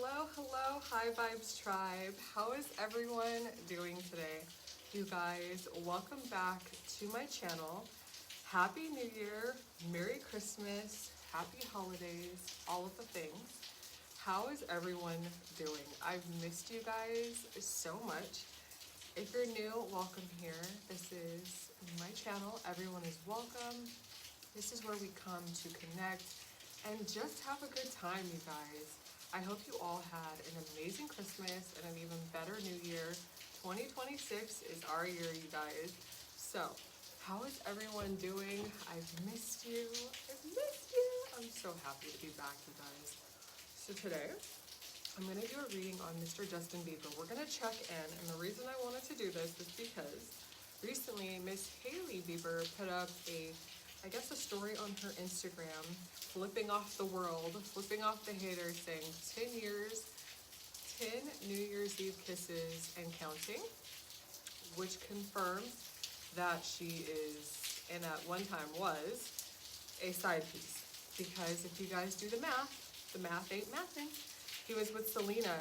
Hello, High Vibes Tribe. How is everyone doing today? You guys, welcome back to my channel. Happy New Year, Merry Christmas, Happy Holidays, all of the things. How is everyone doing? I've missed you guys so much. If you're new, welcome here. This is my channel. Everyone is welcome. This is where we come to connect and just have a good time, you guys. I hope you all had an amazing Christmas and an even better New Year. 2026 is our year, you guys. So, how is everyone doing? I've missed you. I've missed you. I'm so happy to be back, you guys. So today, I'm going to do a reading on Mr. Justin Bieber. We're going to check in, and the reason I wanted to do this is because recently Miss Hailey Bieber put up I guess a story on her Instagram, flipping off the world, flipping off the haters, saying 10 years, 10 New Year's Eve kisses and counting, which confirms that she is, and at one time was, a side piece. Because if you guys do the math ain't mathing. He was with Selena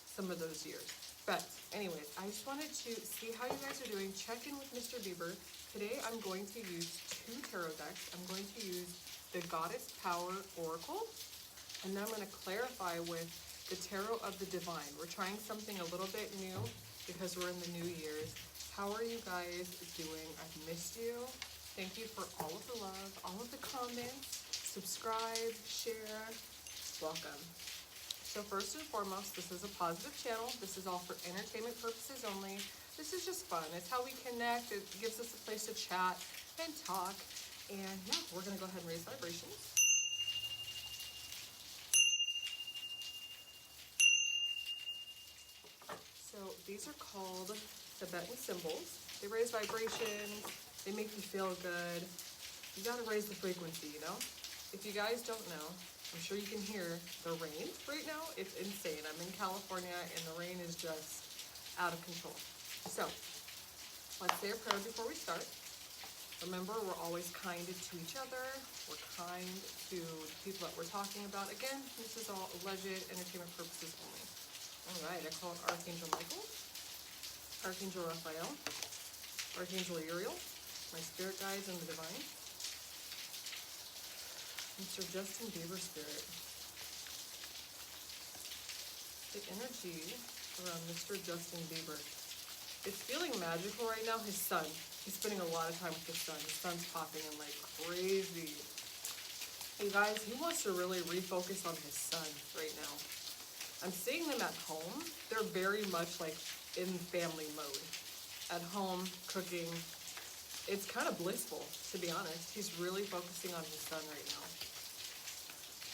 some of those years. But anyways, I just wanted to see how you guys are doing, check in with Mr. Bieber. Today I'm going to use 2 tarot decks. I'm going to use the Goddess Power Oracle, and then I'm going to clarify with the Tarot of the Divine. We're trying something a little bit new because we're in the New Year's. How are you guys doing? I've missed you. Thank you for all of the love, all of the comments. Subscribe, share. Welcome. So first and foremost, this is a positive channel. This is all for entertainment purposes only. This is just fun. It's how we connect. It gives us a place to chat and talk. And yeah, we're going to go ahead and raise vibrations. So these are called Tibetan symbols. They raise vibrations. They make you feel good. You got to raise the frequency, you know? If you guys don't know, I'm sure you can hear the rain right now. It's insane. I'm in California and the rain is just out of control. So, let's say a prayer before we start. Remember, we're always kind to each other. We're kind to the people that we're talking about. Again, this is all alleged entertainment purposes only. All right, I call it Archangel Michael, Archangel Raphael, Archangel Uriel, my spirit guides and the divine, Mr. Justin Bieber spirit. The energy around Mr. Justin Bieber. It's feeling magical right now. His son. He's spending a lot of time with his son. His son's popping in like crazy. You guys, he wants to really refocus on his son right now. I'm seeing them at home. They're very much like in family mode. At home, cooking. It's kind of blissful, to be honest. He's really focusing on his son right now.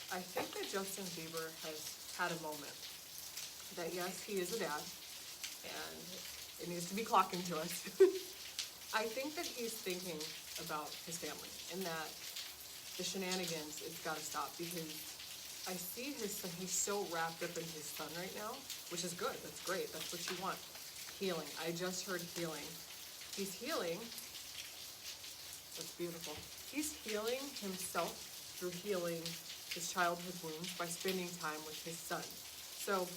I think that Justin Bieber has had a moment that, yes, he is a dad, and it needs to be clocking to us. I think that he's thinking about his family and that the shenanigans, it's got to stop, because I see his son, he's so wrapped up in his son right now, which is good. That's great. That's what you want. Healing. I just heard healing. He's healing. That's beautiful. He's healing himself through healing his childhood wounds by spending time with his son. So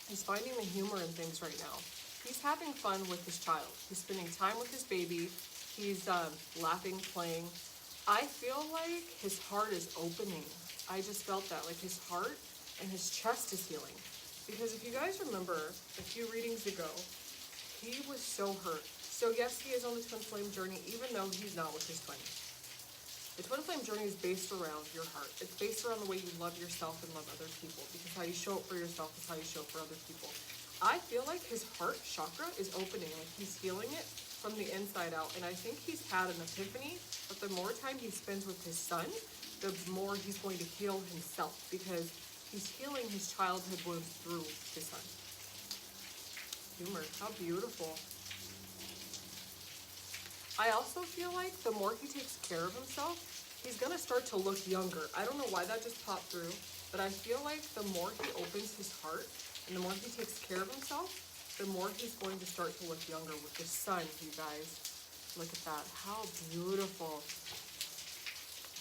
he's finding the humor in things right now. He's having fun with his child. He's spending time with his baby. He's laughing, playing. I feel like his heart is opening. I just felt that, like his heart and his chest is healing. Because if you guys remember a few readings ago, he was so hurt. So yes, he is on the twin flame journey, even though he's not with his twin. The twin flame journey is based around your heart. It's based around the way you love yourself and love other people, because how you show up for yourself is how you show up for other people. I feel like his heart chakra is opening, like he's healing it from the inside out. And I think he's had an epiphany, but the more time he spends with his son, the more he's going to heal himself, because he's healing his childhood wounds through his son. Humor, how beautiful. I also feel like the more he takes care of himself, he's going to start to look younger. I don't know why that just popped through, but I feel like the more he opens his heart and the more he takes care of himself, the more he's going to start to look younger with his son, you guys. Look at that. How beautiful.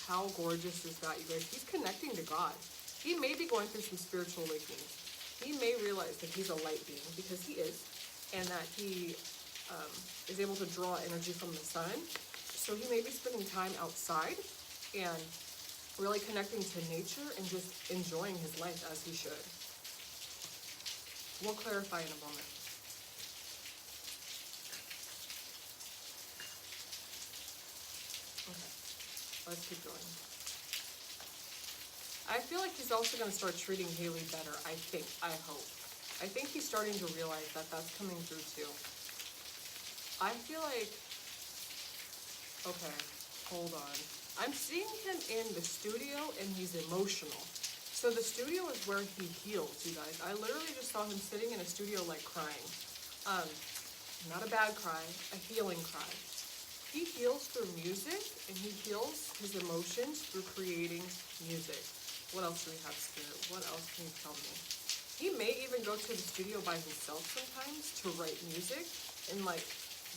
How gorgeous is that, you guys? He's connecting to God. He may be going through some spiritual awakening. He may realize that he's a light being, because he is, and that he is able to draw energy from the sun. So he may be spending time outside and really connecting to nature and just enjoying his life as he should. We'll clarify in a moment. Okay, let's keep going. I feel like he's also going to start treating Haley better, I think, I hope. I think he's starting to realize that that's coming through too. I feel like, okay, hold on. I'm seeing him in the studio and he's emotional. So the studio is where he heals, you guys. I literally just saw him sitting in a studio like crying. Not a bad cry, a healing cry. He heals through music and he heals his emotions through creating music. What else do we have, Spirit? What else can you tell me? He may even go to the studio by himself sometimes to write music and like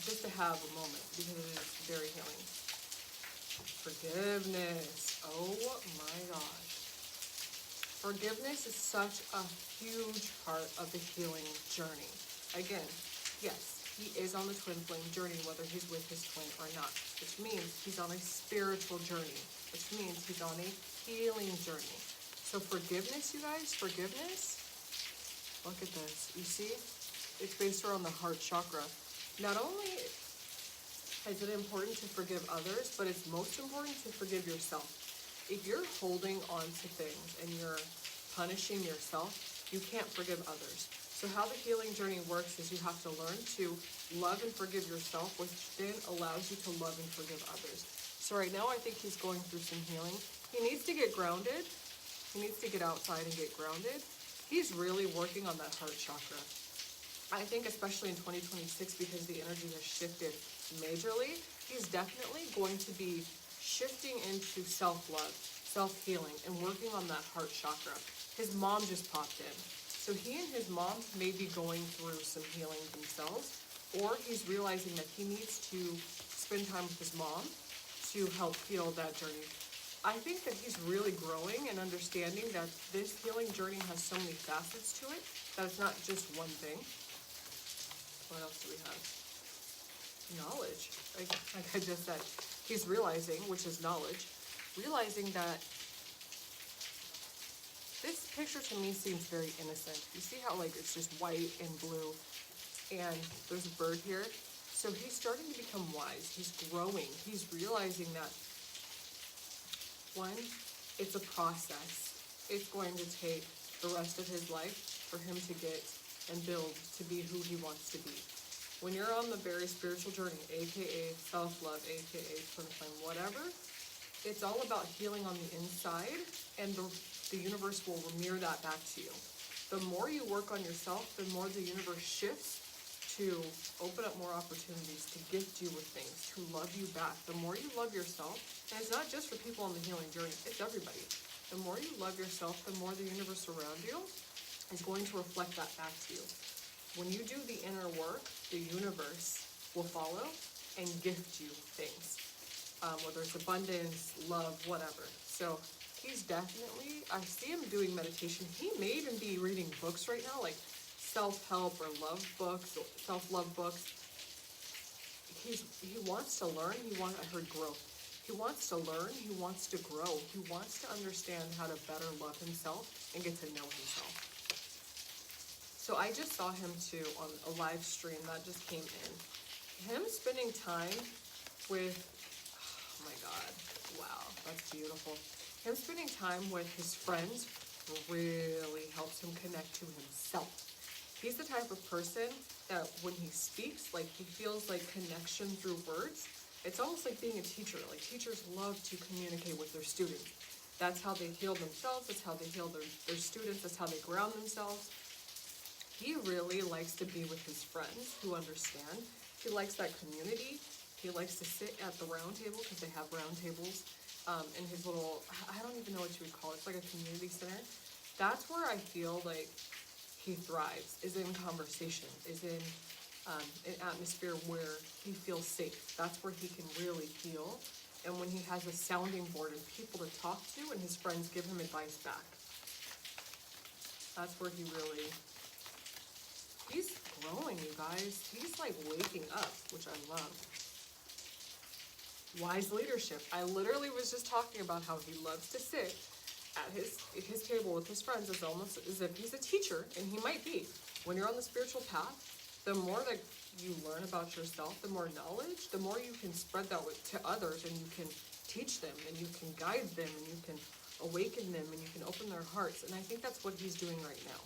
just to have a moment, because it is very healing. Forgiveness. Oh my gosh. Forgiveness is such a huge part of the healing journey. Again, yes, he is on the twin flame journey, whether he's with his twin or not, which means he's on a spiritual journey, which means he's on a healing journey. So forgiveness, you guys, forgiveness. Look at this. You see? It's based around the heart chakra. Not only is it important to forgive others, but it's most important to forgive yourself. If you're holding on to things and you're punishing yourself, you can't forgive others. So how the healing journey works is you have to learn to love and forgive yourself, which then allows you to love and forgive others. So right now I think he's going through some healing. He needs to get grounded. He needs to get outside and get grounded. He's really working on that heart chakra. I think especially in 2026, because the energy has shifted majorly, he's definitely going to be shifting into self-love, self-healing, and working on that heart chakra. His mom just popped in. So he and his mom may be going through some healing themselves, or he's realizing that he needs to spend time with his mom to help heal that journey. I think that he's really growing and understanding that this healing journey has so many facets to it, that it's not just one thing. What else do we have? Knowledge. Like I just said, he's realizing, which is knowledge, realizing that this picture to me seems very innocent. You see how like it's just white and blue, and there's a bird here? So he's starting to become wise. He's growing. He's realizing that, one, it's a process. It's going to take the rest of his life for him to get and build to be who he wants to be. When you're on the very spiritual journey, aka self-love, aka twin flame, whatever, it's all about healing on the inside, and the universe will mirror that back to you. The more you work on yourself, the more the universe shifts to open up more opportunities, to gift you with things, to love you back. The more you love yourself, and it's not just for people on the healing journey, it's everybody. The more you love yourself, the more the universe around you is going to reflect that back to you. When you do the inner work, the universe will follow and gift you things, whether it's abundance, love, whatever. So he's definitely, I see him doing meditation. He may even be reading books right now, like self-help or love books, or self-love books. He wants to learn. I heard growth. He wants to learn. He wants to grow. He wants to understand how to better love himself and get to know himself. So I just saw him too on a live stream that just came in. Him spending time with, oh my God, wow, that's beautiful. Him spending time with his friends really helps him connect to himself. He's the type of person that when he speaks, like he feels like connection through words. It's almost like being a teacher. Like teachers love to communicate with their students. That's how they heal themselves. That's how they heal their students. That's how they ground themselves. He really likes to be with his friends who understand. He likes that community. He likes to sit at the round table, because they have round tables in his little, I don't even know what you would call it. It's like a community center. That's where I feel like he thrives, is in conversation, is in an atmosphere where he feels safe. That's where he can really heal. And when he has a sounding board and people to talk to, and his friends give him advice back. That's where he's growing, you guys. He's like waking up, which I love. Wise leadership. I literally was just talking about how he loves to sit at his table with his friends as almost as if he's a teacher, and he might be. When you're on the spiritual path, the more that you learn about yourself, the more knowledge, the more you can spread that to others, and you can teach them, and you can guide them, and you can awaken them, and you can open their hearts. And I think that's what he's doing right now.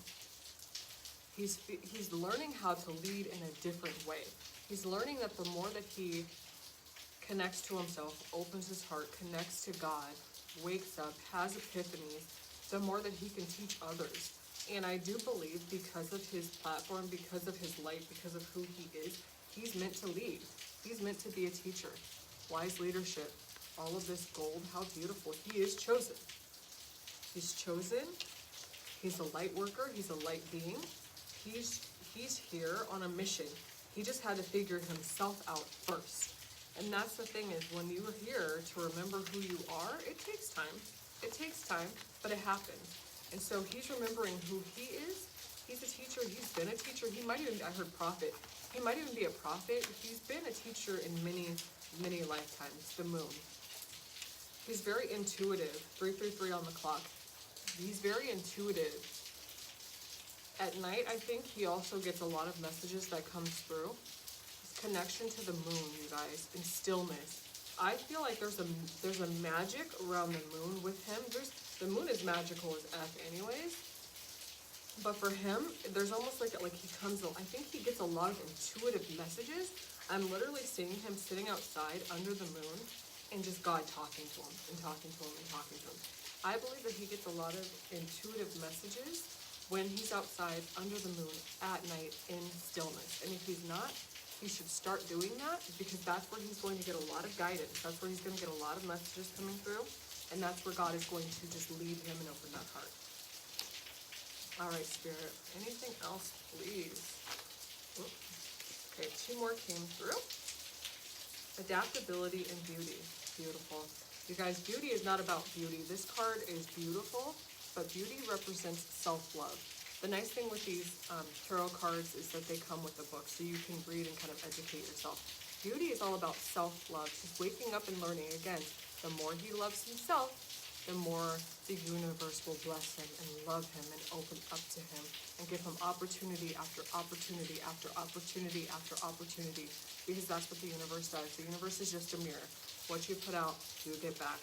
He's learning how to lead in a different way. He's learning that the more that he connects to himself, opens his heart, connects to God, wakes up, has epiphanies, the more that he can teach others. And I do believe because of his platform, because of his light, because of who he is, he's meant to lead. He's meant to be a teacher. Wise leadership. All of this gold, how beautiful. He is chosen. He's chosen. He's a light worker. He's a light being. He's here on a mission. He just had to figure himself out first. And that's the thing is, when you are here to remember who you are, it takes time. It takes time, but it happens. And so he's remembering who he is. He's a teacher. He's been a teacher. He might even, I heard prophet. He might even be a prophet. He's been a teacher in many, many lifetimes. The moon. He's very intuitive. 333 on the clock. He's very intuitive. At night, I think he also gets a lot of messages that comes through. His connection to the moon, you guys, and stillness. I feel like there's a magic around the moon with him. The moon is magical as F anyways. But for him, there's almost like he comes, I think he gets a lot of intuitive messages. I'm literally seeing him sitting outside under the moon and just God talking to him and talking to him and talking to him. I believe that he gets a lot of intuitive messages when he's outside under the moon at night in stillness. And if he's not, he should start doing that, because that's where he's going to get a lot of guidance. That's where he's going to get a lot of messages coming through. And that's where God is going to just lead him and open that heart. All right, Spirit. Anything else, please? Okay, 2 more came through. Adaptability and beauty. Beautiful. You guys, beauty is not about beauty. This card is beautiful, but beauty represents self-love. The nice thing with these tarot cards is that they come with a book, so you can read and kind of educate yourself. Beauty is all about self-love. He's waking up and learning. Again, the more he loves himself, the more the universe will bless him and love him and open up to him and give him opportunity after opportunity after opportunity after opportunity, because that's what the universe does. The universe is just a mirror. What you put out, you get back.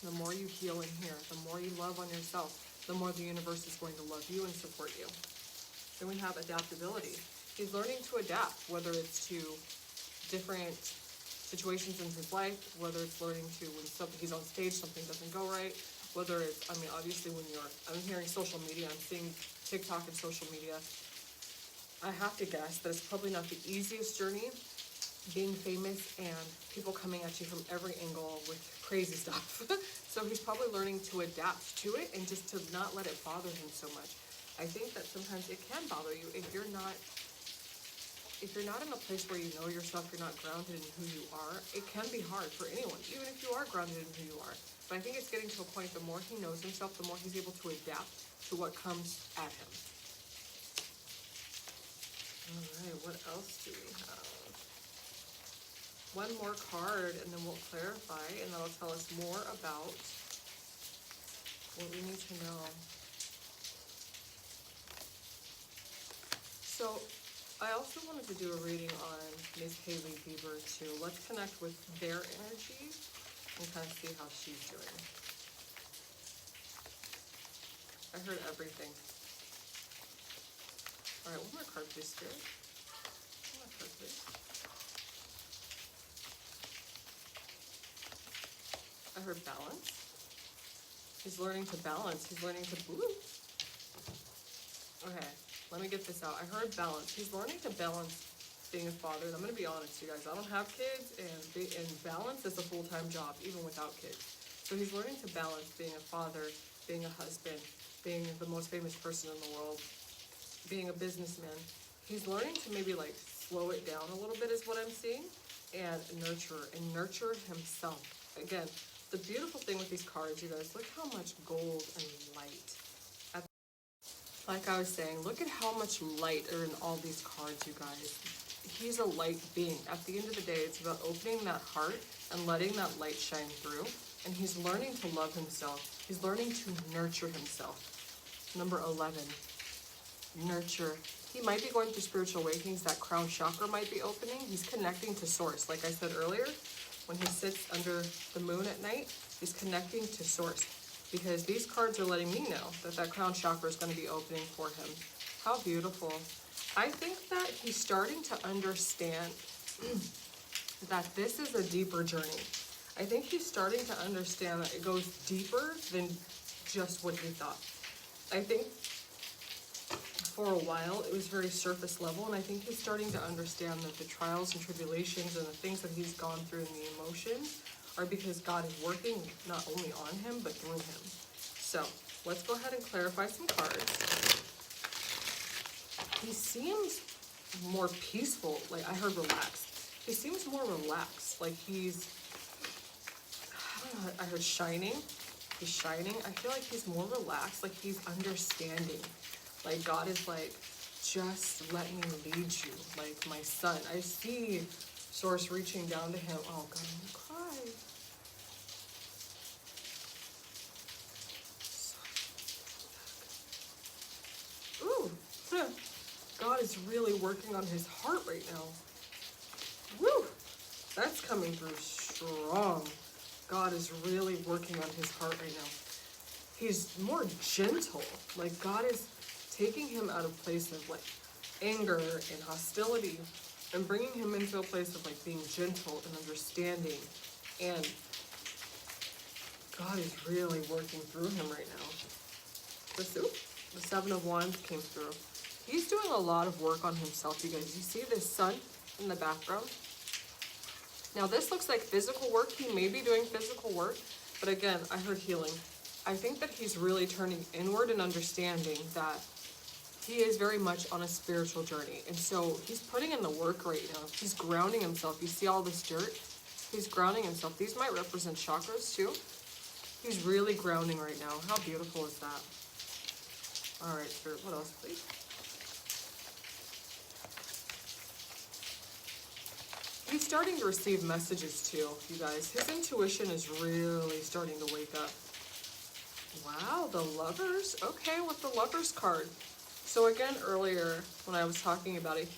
The more you heal in here, the more you love on yourself, the more the universe is going to love you and support you. Then we have adaptability. He's learning to adapt, whether it's to different situations in his life, whether it's learning to, when he's on stage, something doesn't go right, whether it's, obviously I'm hearing social media, I'm seeing TikTok and social media. I have to guess that it's probably not the easiest journey, being famous and people coming at you from every angle with crazy stuff. So he's probably learning to adapt to it and just to not let it bother him so much. I think that sometimes it can bother you if you're not in a place where you know yourself, you're not grounded in who you are. It can be hard for anyone, even if you are grounded in who you are. But I think it's getting to a point, the more he knows himself, the more he's able to adapt to what comes at him. All right, what else do we have? One more card, and then we'll clarify, and that'll tell us more about what we need to know. So, I also wanted to do a reading on Ms. Hailey Bieber too. Let's connect with their energy and kind of see how she's doing. I heard everything. All right, one more card, please, Spirit. One more card, please. I heard balance. He's learning to balance. He's learning to Okay, let me get this out. I heard balance. He's learning to balance being a father. And I'm going to be honest, you guys. I don't have kids, and balance is a full-time job, even without kids. So he's learning to balance being a father, being a husband, being the most famous person in the world, being a businessman. He's learning to maybe slow it down a little bit is what I'm seeing, and nurture himself. Again, the beautiful thing with these cards, you guys, look how much gold and light. Like I was saying, look at how much light are in all these cards, you guys. He's a light being. At the end of the day, it's about opening that heart and letting that light shine through. And he's learning to love himself. He's learning to nurture himself. Number 11, nurture. He might be going through spiritual awakenings. That crown chakra might be opening. He's connecting to source. Like I said earlier, when he sits under the moon at night, he's connecting to source. Because these cards are letting me know that that crown chakra is going to be opening for him. How beautiful. I think that he's starting to understand that this is a deeper journey. I think he's starting to understand that it goes deeper than just what he thought. I think for a while it was very surface level, and I think he's starting to understand that the trials and tribulations and the things that he's gone through and the emotions are because God is working not only on him, but through him. So let's go ahead and clarify some cards. He seems more peaceful. Like I heard relaxed. He seems more relaxed. Like he's, I don't know, I heard shining. He's shining. I feel like he's more relaxed. Like he's understanding. Like God is like, just let me lead you. Like my son. I see Source reaching down to him. Oh God, I'm gonna cry. Ooh, God is really working on his heart right now. Woo, that's coming through strong. God is really working on his heart right now. He's more gentle. Like God is taking him out of a place of like anger and hostility and bringing him into a place of like being gentle and understanding. And God is really working through him right now. The Seven of Wands came through. He's doing a lot of work on himself, you guys. You see this sun in the background? Now this looks like physical work. He may be doing physical work, but again, I heard healing. I think that he's really turning inward and understanding that he is very much on a spiritual journey. And so he's putting in the work right now. He's grounding himself. You see all this dirt? He's grounding himself. These might represent chakras too. He's really grounding right now. How beautiful is that? All right, Spirit, what else, please? He's starting to receive messages too, you guys. His intuition is really starting to wake up. Wow, the Lovers. Okay, with the Lovers card. So again, earlier when I was talking about it,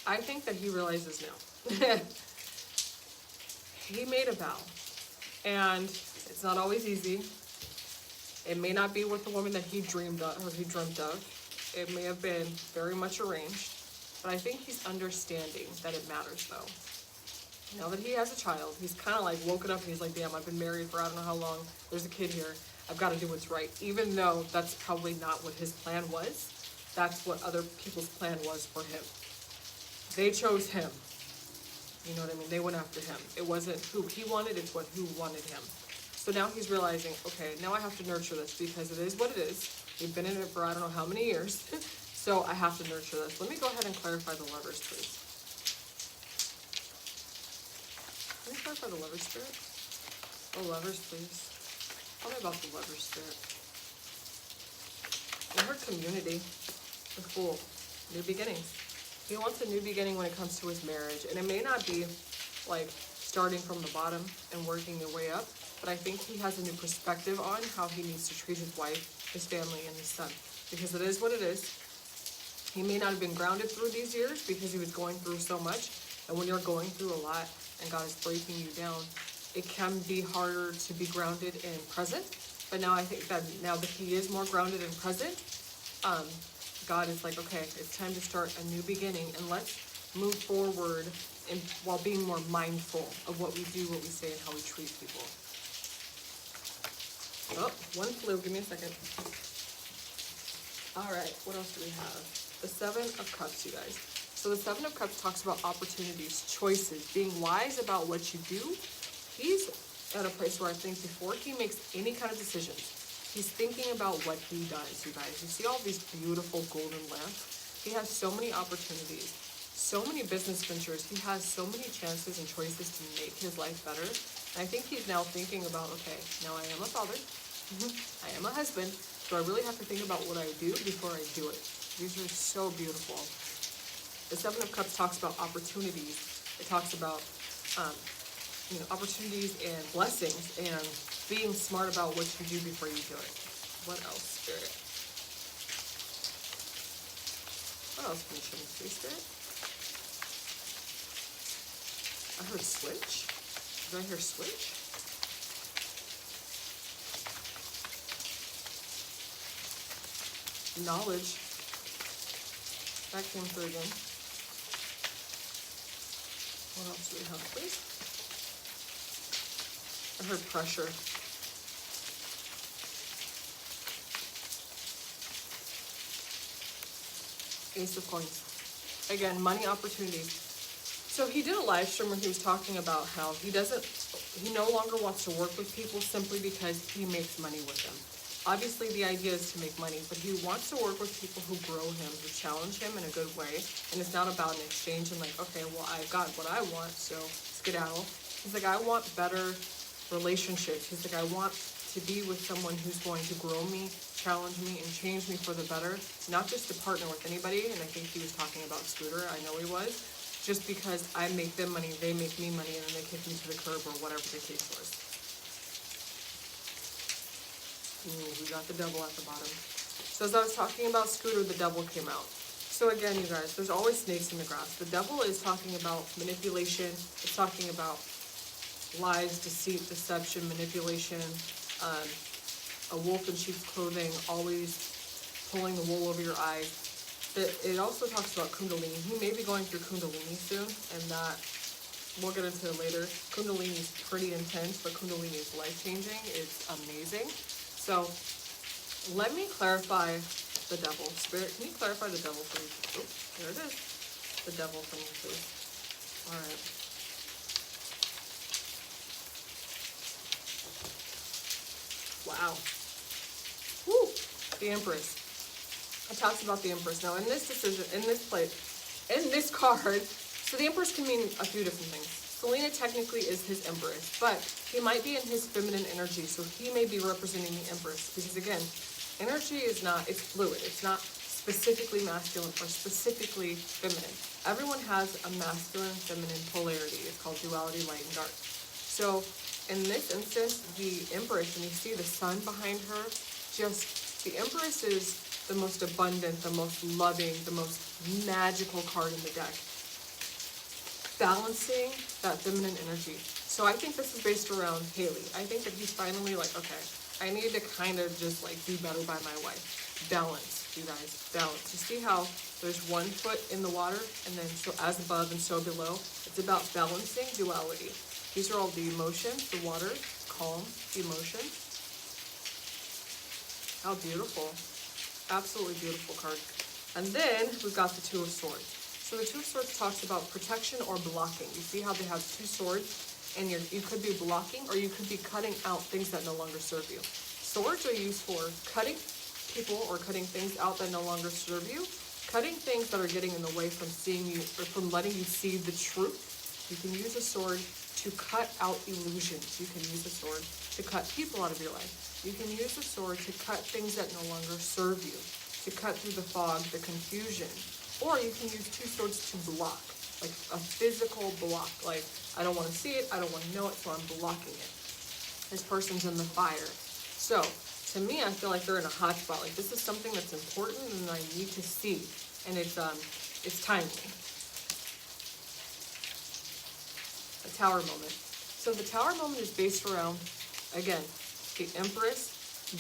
I think that he realizes now. He made a vow. And it's not always easy. It may not be with the woman that he dreamed of, or he dreamt of. It may have been very much arranged. But I think he's understanding that it matters, though. Now that he has a child, he's kind of like woken up and he's like, damn, I've been married for I don't know how long. There's a kid here. I've got to do what's right. Even though that's probably not what his plan was. That's what other people's plan was for him. They chose him. You know what I mean? They went after him. It wasn't who he wanted, it's what who wanted him. So now he's realizing, okay, now I have to nurture this because it is what it is. We've been in it for I don't know how many years. So I have to nurture this. Let me go ahead and clarify the Lovers, please. Let me clarify the Lovers, Spirit. The Lovers, please. Tell me about the Lovers, Spirit. I heard community. The Fool. New beginnings. He wants a new beginning when it comes to his marriage. And it may not be like starting from the bottom and working your way up. But I think he has a new perspective on how he needs to treat his wife, his family, and his son. Because it is what it is. He may not have been grounded through these years because he was going through so much. And when you're going through a lot and God is breaking you down, it can be harder to be grounded and present. But now I think that now that he is more grounded and present, God is like, okay, it's time to start a new beginning. And let's move forward and while being more mindful of what we do, what we say, and how we treat people. Oh, one flew. Give me a second. All right, what else do we have? The Seven of Cups, you guys. So the Seven of Cups talks about opportunities, choices, being wise about what you do. He's at a place where I think before he makes any kind of decisions, he's thinking about what he does, you guys. You see all these beautiful golden lamps? He has so many opportunities, so many business ventures. He has so many chances and choices to make his life better. And I think he's now thinking about, okay, now I am a father. I am a husband, So I really have to think about what I do before I do it. These are so beautiful. The Seven of Cups talks about opportunities. It talks about, opportunities and blessings and being smart about what you do before you do it. What else, Spirit? What else can you show me, Spirit? I heard switch. Did I hear switch? Knowledge. That came through again. What else do we have, please? I heard pressure. Ace of Coins. Again, money opportunities. So he did a live stream where he was talking about how he no longer wants to work with people simply because he makes money with them. Obviously, the idea is to make money, but he wants to work with people who grow him, who challenge him in a good way. And it's not about an exchange and like, okay, well, I got what I want, so skedaddle. He's like, I want better relationships. He's like, I want to be with someone who's going to grow me, challenge me, and change me for the better. Not just to partner with anybody, and I think he was talking about Scooter, I know he was. Just because I make them money, they make me money, and then they kick me to the curb or whatever the case was. We got the devil at the bottom. So as I was talking about Scooter, the devil came out. So again, you guys, there's always snakes in the grass. The devil is talking about manipulation. It's talking about lies, deceit, deception, manipulation, a wolf in sheep's clothing, always pulling the wool over your eyes. It also talks about Kundalini. He may be going through Kundalini soon, and that we'll get into it later. Kundalini is pretty intense, but Kundalini is life-changing. It's amazing. So let me clarify the devil. Spirit, can you clarify the devil for me? Oh, there it is. The devil for me, please. All right. Wow. Woo! The Empress. It talks about the Empress. Now, in this decision, in this card, so the Empress can mean a few different things. Selena technically is his Empress, but he might be in his feminine energy, so he may be representing the Empress. Because again, energy is not, it's fluid. It's not specifically masculine or specifically feminine. Everyone has a masculine, feminine polarity. It's called duality, light and dark. So in this instance, the Empress, and you see the sun behind her, the Empress is the most abundant, the most loving, the most magical card in the deck. Balancing that feminine energy. So I think this is based around Haley. I think that he's finally like, okay, I need to kind of just like do better by my wife. Balance, you guys, balance. You see how there's 1 foot in the water, and then so as above and so below. It's about balancing duality. These are all the emotions, the water, calm, emotion. How beautiful. Absolutely beautiful card. And then we've got the Two of Swords. So the Two of Swords talks about protection or blocking. You see how they have 2 swords, and you could be blocking or you could be cutting out things that no longer serve you. Swords are used for cutting people or cutting things out that no longer serve you, cutting things that are getting in the way from seeing you or from letting you see the truth. You can use a sword to cut out illusions. You can use a sword to cut people out of your life. You can use a sword to cut things that no longer serve you, to cut through the fog, the confusion. Or you can use 2 swords to block, like a physical block. Like, I don't want to see it, I don't want to know it, so I'm blocking it. This person's in the fire. So, to me, I feel like they're in a hot spot. Like, this is something that's important and I need to see. And it's timely. A tower moment. So the tower moment is based around, again, the Empress,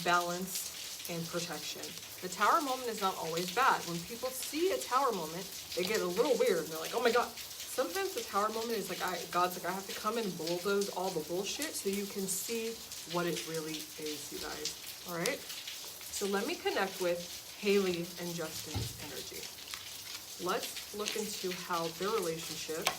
balance, and protection. The tower moment is not always bad. When people see a tower moment, they get a little weird. They're like, oh my God. Sometimes the tower moment is like, God's like, I have to come and bulldoze all the bullshit so you can see what it really is, you guys. All right? So let me connect with Haley and Justin's energy. Let's look into how their relationship.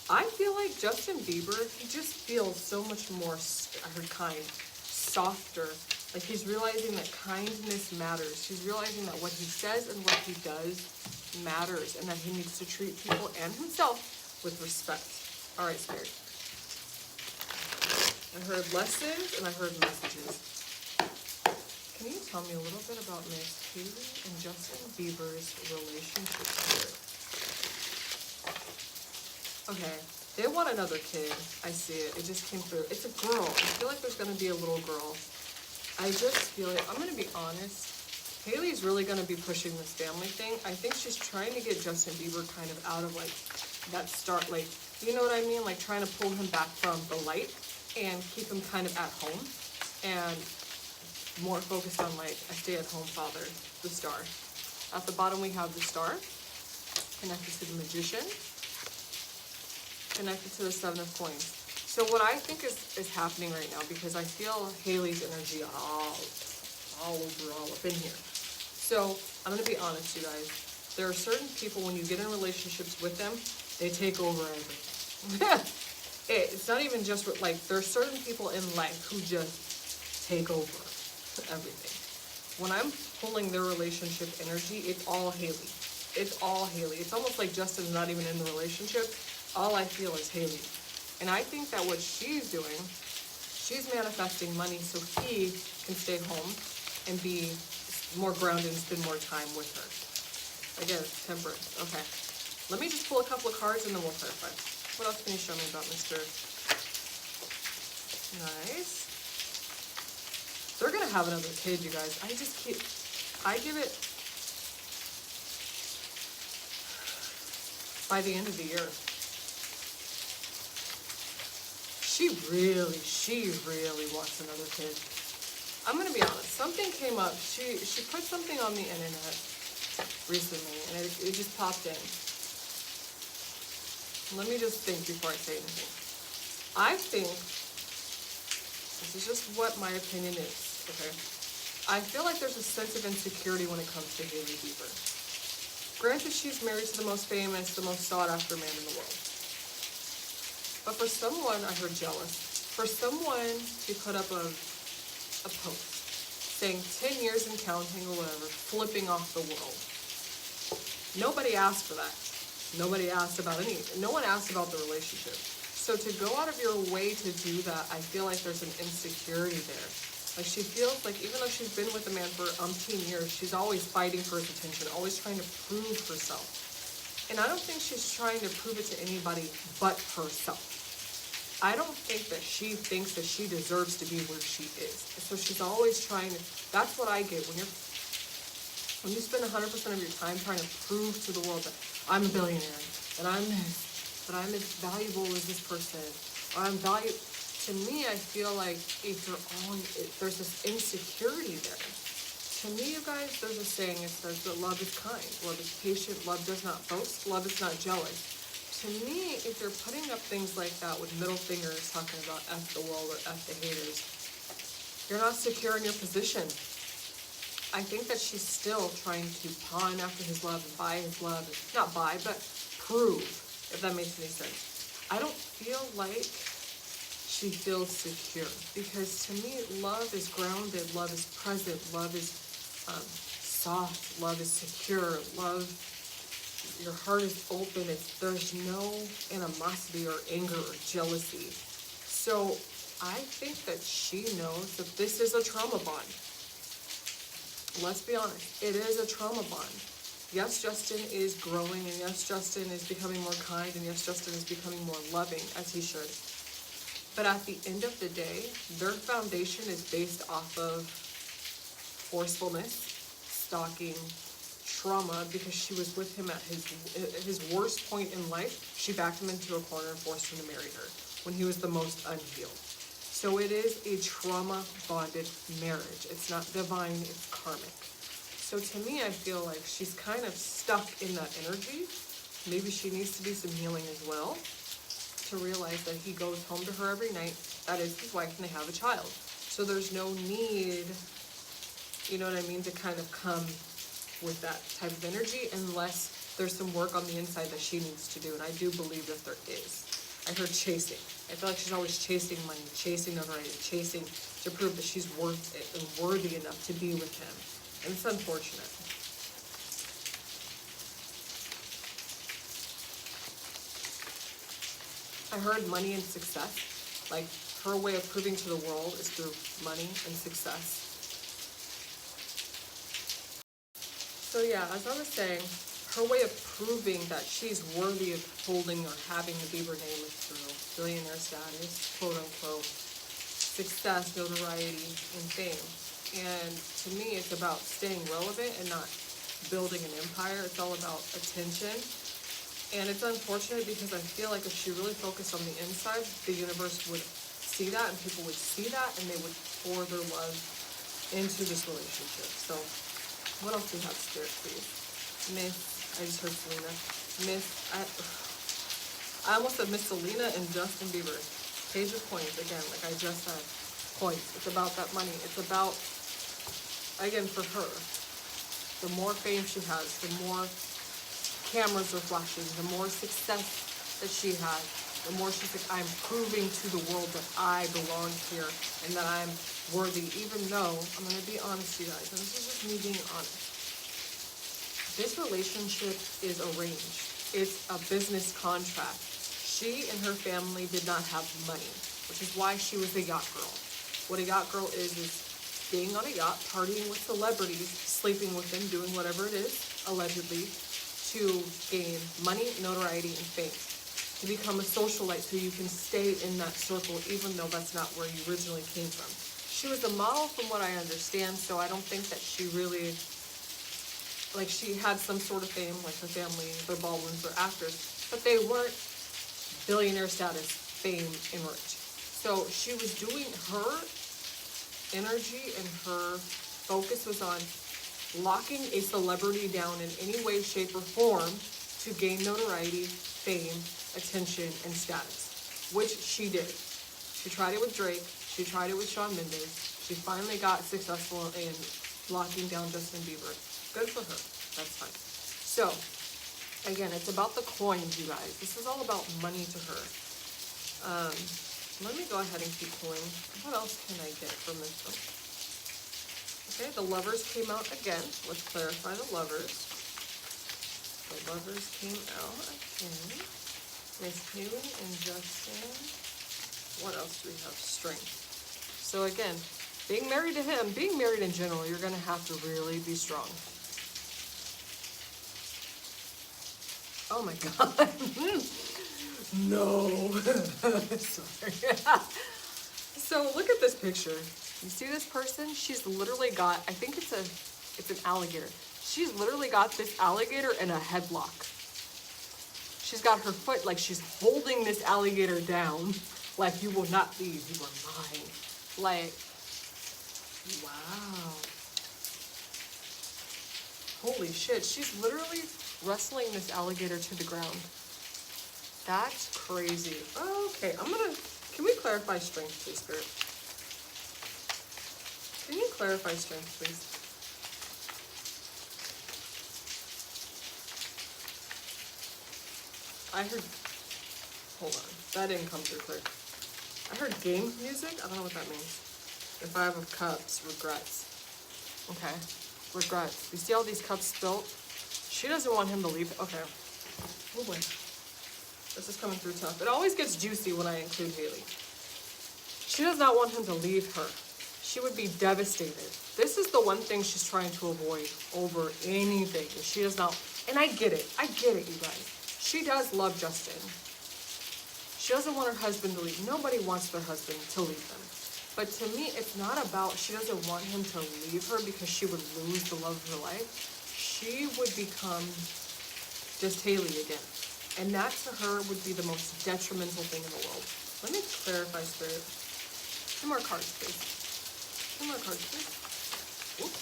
I feel like Justin Bieber, he just feels so much more, I heard kind, softer. Like he's realizing that kindness matters. He's realizing that what he says and what he does matters, and that he needs to treat people and himself with respect. All right, Spirit. I heard lessons and I heard messages. Can you tell me a little bit about Miss Hailey and Justin Bieber's relationship here? Okay, they want another kid. I see it. It just came through. It's a girl. I feel like there's going to be a little girl. I just feel like, I'm going to be honest, Hailey's really going to be pushing this family thing. I think she's trying to get Justin Bieber kind of out of like that start, like, you know what I mean? Like trying to pull him back from the light and keep him kind of at home and more focused on like a stay-at-home father, the star. At the bottom we have the star, connected to the magician, connected to the seven of coins. So what I think is happening right now, because I feel Hailey's energy all over, all up in here. So I'm gonna be honest, you guys. There are certain people, when you get in relationships with them, they take over everything. It's not even just like, there are certain people in life who just take over everything. When I'm pulling their relationship energy, it's all Hailey. It's all Hailey. It's almost like Justin's not even in the relationship. All I feel is Hailey. And I think that what she's doing, she's manifesting money so he can stay home and be more grounded and spend more time with her. Again, temperance. Okay. Let me just pull a couple of cards and then we'll clarify. What else can you show me about Mr. Nice. They're going to have another kid, you guys. I give it by the end of the year. She really wants another kid. I'm going to be honest. Something came up. She put something on the internet recently, and it just popped in. Let me just think before I say anything. I think, this is just what my opinion is, okay? I feel like there's a sense of insecurity when it comes to Hailey Bieber. Granted, she's married to the most famous, the most sought-after man in the world. But for someone, I heard jealous, for someone to put up a post saying 10 years and counting or whatever, flipping off the world. Nobody asked for that. Nobody asked about no one asked about the relationship. So to go out of your way to do that, I feel like there's an insecurity there. Like she feels like even though she's been with a man for umpteen years, she's always fighting for his attention, always trying to prove herself. And I don't think she's trying to prove it to anybody but herself. I don't think that she thinks that she deserves to be where she is. So she's always trying to, that's what I get when you spend 100% of your time trying to prove to the world that I'm a billionaire, that I'm this, that I'm as valuable as this person, or I'm valuable. To me, I feel like if you're there's this insecurity there. To me, you guys, there's a saying, it says that love is kind, love is patient, love does not boast, love is not jealous. To me, if you're putting up things like that with middle fingers, talking about F the world or F the haters, you're not secure in your position. I think that she's still trying to pawn after his love and buy his love. Not buy, but prove, if that makes any sense. I don't feel like she feels secure, because to me, love is grounded, love is present, love is soft, love is secure, love, your heart is open, there's no animosity or anger or jealousy. So I think that she knows that this is a trauma bond. Let's be honest, it is a trauma bond. Yes, Justin is growing, and yes, Justin is becoming more kind, and yes, Justin is becoming more loving, as he should. But at the end of the day, their foundation is based off of forcefulness, stalking, trauma, because she was with him at his worst point in life. She backed him into a corner and forced him to marry her when he was the most unhealed. So it is a trauma-bonded marriage. It's not divine, it's karmic. So to me, I feel like she's kind of stuck in that energy. Maybe she needs to do some healing as well, to realize that he goes home to her every night, that is his wife, and they have a child. So there's no need, you know what I mean, to kind of come with that type of energy unless there's some work on the inside that she needs to do, and I do believe that there is. I heard chasing. I feel like she's always chasing money, chasing notoriety, chasing to prove that she's worth it and worthy enough to be with him. And it's unfortunate. I heard money and success. Like, her way of proving to the world is through money and success. So yeah, as I was saying, her way of proving that she's worthy of holding or having the Bieber name is through billionaire status, quote unquote, success, notoriety, and fame. And to me, it's about staying relevant and not building an empire. It's all about attention. And it's unfortunate because I feel like if she really focused on the inside, the universe would see that and people would see that and they would pour their love into this relationship. So what else do we have, Spirit, please? Miss, I just heard Selena. Miss, I almost said Miss Selena and Justin Bieber. Page of coins, again, like I just said. Coins. It's about that money. It's about, again, for her, the more fame she has, the more cameras are flashing, the more success that she has, the more she's like, I'm proving to the world that I belong here and that I'm worthy, even though, I'm going to be honest, you guys, and this is just me being honest. This relationship is arranged. It's a business contract. She and her family did not have money, which is why she was a yacht girl. What a yacht girl is being on a yacht, partying with celebrities, sleeping with them, doing whatever it is, allegedly, to gain money, notoriety, and fame. To become a socialite so you can stay in that circle even though that's not where you originally came from. She was a model from what I understand, so I don't think that she really, like she had some sort of fame, like her family, their Baldwins, their actors, but they weren't billionaire status, fame, and rich. So she was doing her energy and her focus was on locking a celebrity down in any way, shape, or form to gain notoriety, fame, attention, and status, which she did. She tried it with Drake. She tried it with Shawn Mendes. She finally got successful in locking down Justin Bieber. Good for her. That's fine. So, again, it's about the coins, you guys. This is all about money to her. Let me go ahead and keep pulling. What else can I get from this book? Okay, the Lovers came out again. Let's clarify the Lovers. The Lovers came out again. Miss Haley and Justin. What else do we have? Strength. So again, being married to him, being married in general, you're going to have to really be strong. Oh my God. No. Sorry. So look at this picture. You see this person? She's literally got, I think it's an alligator. She's literally got this alligator in a headlock. She's got her foot, like she's holding this alligator down. Like, you will not leave, you are mine. Like, wow. Holy shit, she's literally wrestling this alligator to the ground. That's crazy. Okay, can we clarify strength, please, Spirit? Can you clarify strength, please? I heard, hold on, that didn't come through clear. I heard game music? I don't know what that means. The Five of Cups, regrets. Okay, regrets. You see all these cups spilt? She doesn't want him to leave. Okay. Oh boy. This is coming through tough. It always gets juicy when I include Haley. She does not want him to leave her. She would be devastated. This is the one thing she's trying to avoid over anything. She does not, and I get it, you guys. She does love Justin. She doesn't want her husband to leave. Nobody wants their husband to leave them. But to me, it's not about, she doesn't want him to leave her because she would lose the love of her life. She would become just Haley again. And that to her would be the most detrimental thing in the world. Let me clarify, Spirit. 2 more cards, please. 2 more cards, please. Oops.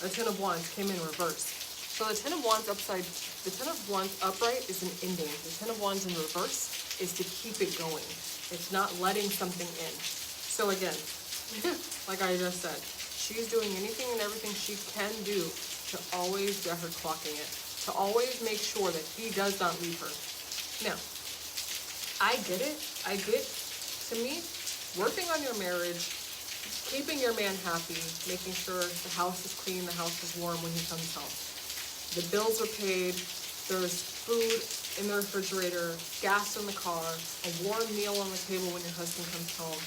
The Ten of Wands came in reverse. So the Ten of Wands upright is an ending. The Ten of Wands in reverse is to keep it going. It's not letting something in. So again, like I just said, she's doing anything and everything she can do to always get her clocking it, to always make sure that he does not leave her. Now, I get it. To me, working on your marriage, keeping your man happy, making sure the house is clean, the house is warm when he comes home. The bills are paid, there's food in the refrigerator, gas in the car, a warm meal on the table when your husband comes home.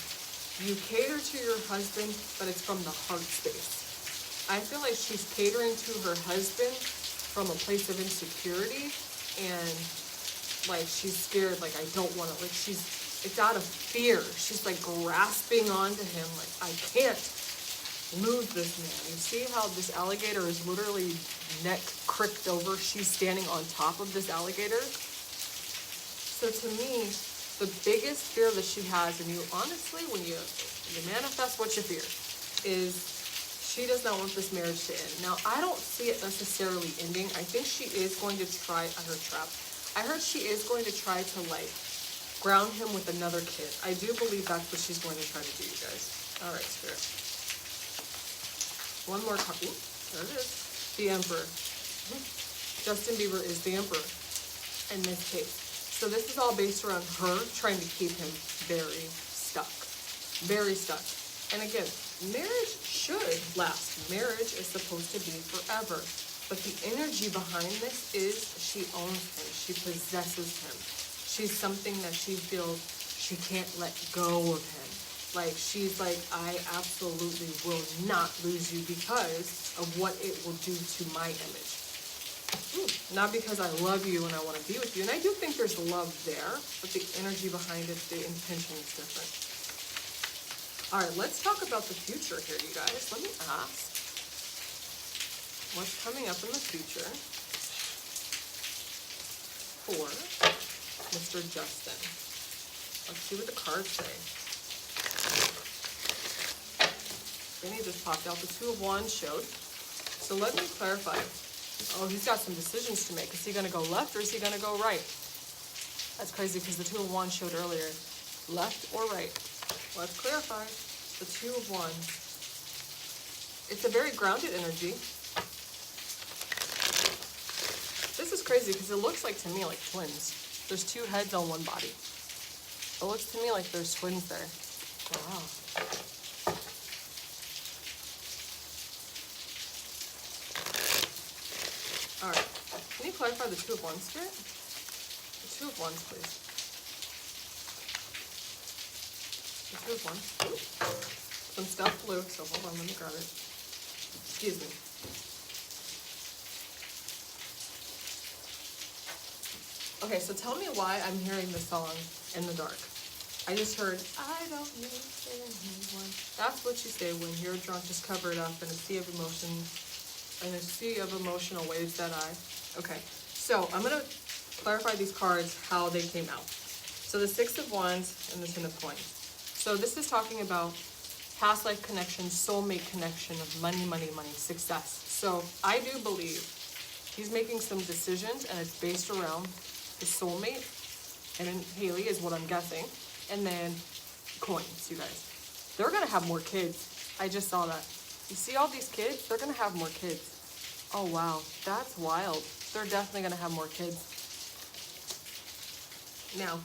You cater to your husband, but it's from the heart space. I feel like she's catering to her husband from a place of insecurity, and like she's scared, like I don't want to, like it's out of fear. She's like grasping onto him, like I can't lose this man. You see how this alligator is literally neck cricked over? She's standing on top of this alligator. So to me, the biggest fear that she has, and you honestly, when you manifest what you fear, is she does not want this marriage to end. Now, I don't see it necessarily ending. I think she is going to try, I heard trap. I heard she is going to try to like ground him with another kid. I do believe that's what she's going to try to do, you guys. All right, Spirit. One more copy. There it is. The Emperor. Justin Bieber is the Emperor in this case. So this is all based around her trying to keep him very stuck. Very stuck. And again, marriage should last. Marriage is supposed to be forever. But the energy behind this is she owns him. She possesses him. She's something that she feels she can't let go of him. Like, she's like, I absolutely will not lose you because of what it will do to my image. Not because I love you and I want to be with you. And I do think there's love there, but the energy behind it, the intention is different. All right, let's talk about the future here, you guys. Let me ask, what's coming up in the future for Mr. Justin? Let's see what the cards say. Benny just popped out. The Two of Wands showed. So let me clarify. Oh, he's got some decisions to make. Is he going to go left or is he going to go right? That's crazy because the Two of Wands showed earlier. Left or right? Let's clarify. The Two of Wands. It's a very grounded energy. This is crazy because it looks like to me like twins. There's two heads on one body. It looks to me like there's twins there. Wow. All right, can you clarify the Two of Wands, Spirit? The Two of Wands, please. The Two of Wands. Ooh. Some stuff flew, so hold on, let me grab it. Excuse me. Okay, so tell me why I'm hearing this song in the dark. I just heard, I don't need anyone. That's what you say when you're drunk, just cover it up in a sea of emotions. And a sea of emotional waves that okay, so I'm going to clarify these cards, how they came out. So the Six of Wands and the Ten of Coins. So this is talking about past life connection, soulmate connection of money, money, money, success. So I do believe he's making some decisions and it's based around his soulmate, and then Haley is what I'm guessing, and then coins, you guys. They're going to have more kids. I just saw that. You see all these kids? They're going to have more kids. Oh, wow. That's wild. They're definitely going to have more kids. Now,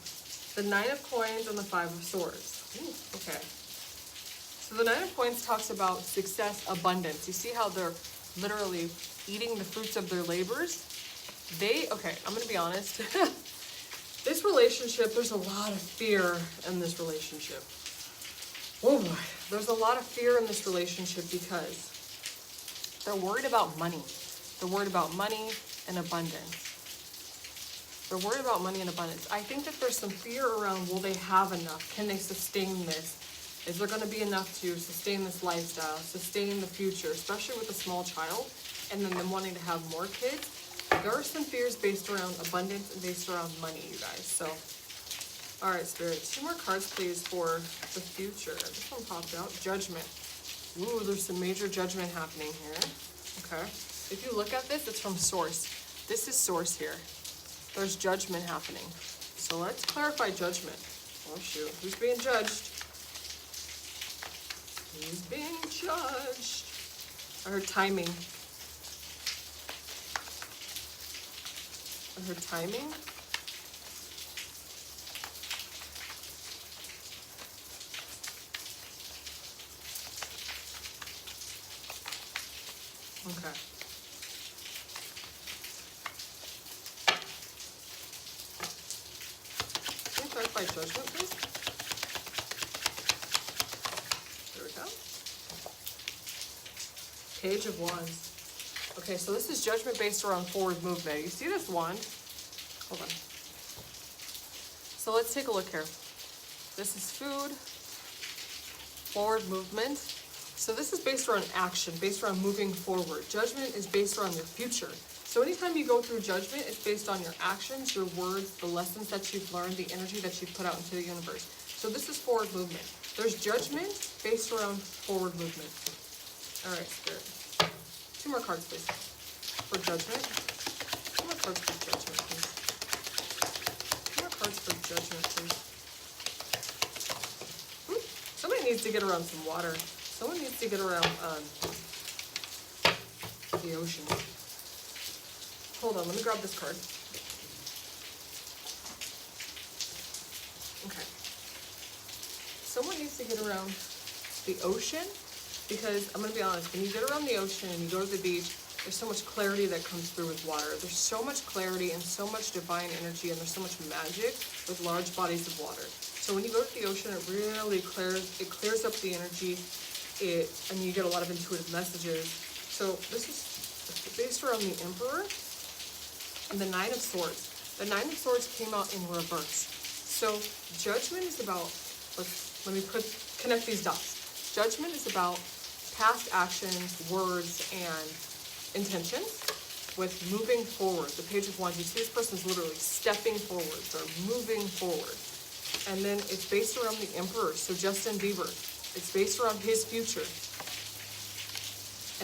the Nine of Coins and the Five of Swords. Ooh, okay. So the Nine of Coins talks about success, abundance. You see how they're literally eating the fruits of their labors? Okay, I'm going to be honest. This relationship, there's a lot of fear in this relationship. Oh boy, there's a lot of fear in this relationship because they're worried about money. They're worried about money and abundance. They're worried about money and abundance. I think that there's some fear around, will they have enough? Can they sustain this? Is there going to be enough to sustain this lifestyle, sustain the future, especially with a small child, and then them wanting to have more kids? There are some fears based around abundance and based around money, you guys. So, all right, Spirit, two more cards, please, for the future. This one popped out. Judgment. Ooh, there's some major judgment happening here. Okay. If you look at this, it's from Source. This is Source here. There's judgment happening. So let's clarify judgment. Oh, shoot. Who's being judged? Who's being judged? I heard timing. I heard timing. Okay. Can you clarify judgment, please? There we go. Page of Wands. Okay, so this is judgment based around forward movement. You see this wand? Hold on. So let's take a look here. This is food, forward movement. So this is based around action, based around moving forward. Judgment is based around your future. So anytime you go through judgment, it's based on your actions, your words, the lessons that you've learned, the energy that you've put out into the universe. So this is forward movement. There's judgment based around forward movement. All right, Spirit. 2 more cards, please, for judgment. 2 more cards for judgment, please. 2 more cards for judgment, please. Somebody needs to get around some water. Someone needs to get around the ocean. Hold on, let me grab this card. Okay. Someone needs to get around the ocean, because I'm going to be honest, when you get around the ocean and you go to the beach, there's so much clarity that comes through with water. There's so much clarity and so much divine energy, and there's so much magic with large bodies of water. So when you go to the ocean, it really clears up the energy, and you get a lot of intuitive messages. So this is based around the Emperor and the Nine of Swords. The Nine of Swords came out in reverse. So judgment is about, let me connect these dots. Judgment is about past actions, words, and intentions with moving forward. The Page of Wands, you see this person's literally stepping forward. They're moving forward. And then it's based around the Emperor, so Justin Bieber. It's based around his future.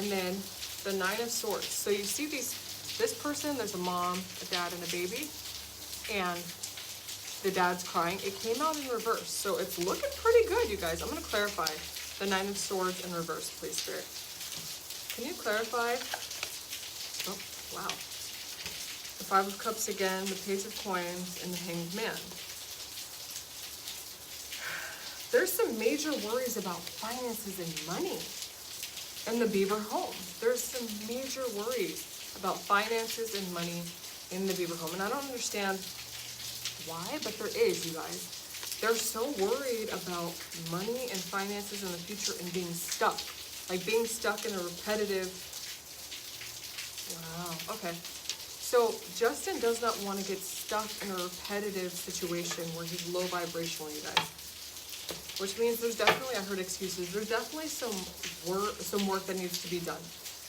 And then the Nine of Swords. So you see this person, there's a mom, a dad, and a baby. And the dad's crying. It came out in reverse. So it's looking pretty good, you guys. I'm going to clarify the Nine of Swords in reverse, please, Spirit. Can you clarify? Oh, wow. The Five of Cups again, the Page of Coins, and the Hanged Man. There's some major worries about finances and money in the Bieber home. There's some major worries about finances and money in the Bieber home. And I don't understand why, but there is, you guys. They're so worried about money and finances in the future and being stuck. Like being stuck in a repetitive... Wow, okay. So Justin does not want to get stuck in a repetitive situation where he's low vibrational, you guys. Which means there's definitely, I heard excuses, there's definitely some work that needs to be done.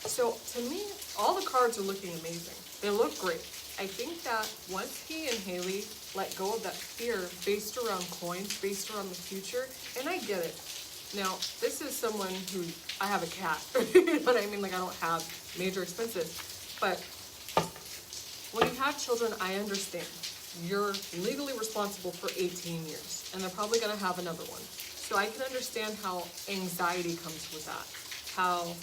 So to me, all the cards are looking amazing. They look great. I think that once he and Haley let go of that fear based around coins, based around the future, and I get it. Now, this is someone who, I have a cat, you know what I mean? Like I don't have major expenses, but when you have children, I understand. You're legally responsible for 18 years, and they're probably going to have another one. So I can understand how anxiety comes with that, how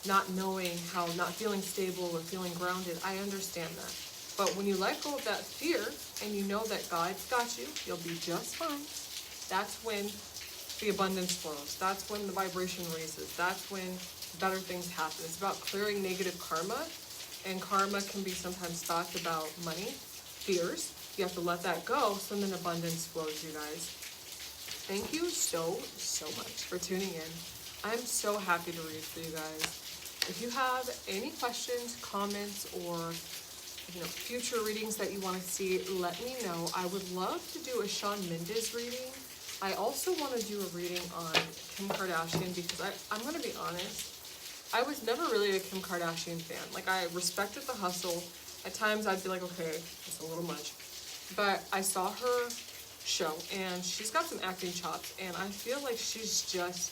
not knowing, how not feeling stable or feeling grounded. I understand that. But when you let go of that fear and you know that God's got you, you'll be just fine. That's when the abundance flows. That's when the vibration raises. That's when better things happen. It's about clearing negative karma, and karma can be sometimes thoughts about money, fears. You have to let that go, so then abundance flows, you guys. Thank you so much for tuning in. I'm so happy to read for you guys. If you have any questions, comments, or future readings that you want to see, let me know. I would love to do a Shawn Mendes reading. I also want to do a reading on Kim Kardashian, because I'm going to be honest, I was never really a Kim Kardashian fan. Like, I respected the hustle. At times I'd be like, okay, it's a little much. But I saw her show, and she's got some acting chops, and I feel like she's just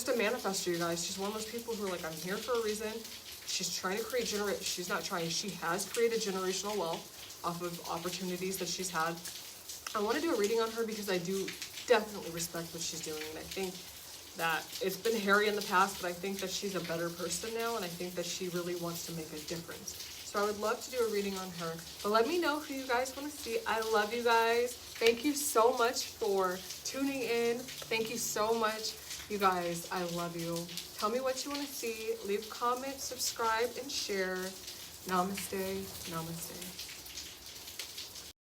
a manifester, you guys. She's one of those people who are like, I'm here for a reason. She's trying to create she's not trying, she has created generational wealth off of opportunities that she's had. I want to do a reading on her because I do definitely respect what she's doing, and I think that it's been hairy in the past, but I think that she's a better person now, and I think that she really wants to make a difference. So I would love to do a reading on her. But let me know who you guys want to see. I love you guys. Thank you so much for tuning in. Thank you so much, you guys. I love you. Tell me what you want to see. Leave a comment, subscribe, and share. Namaste. Namaste.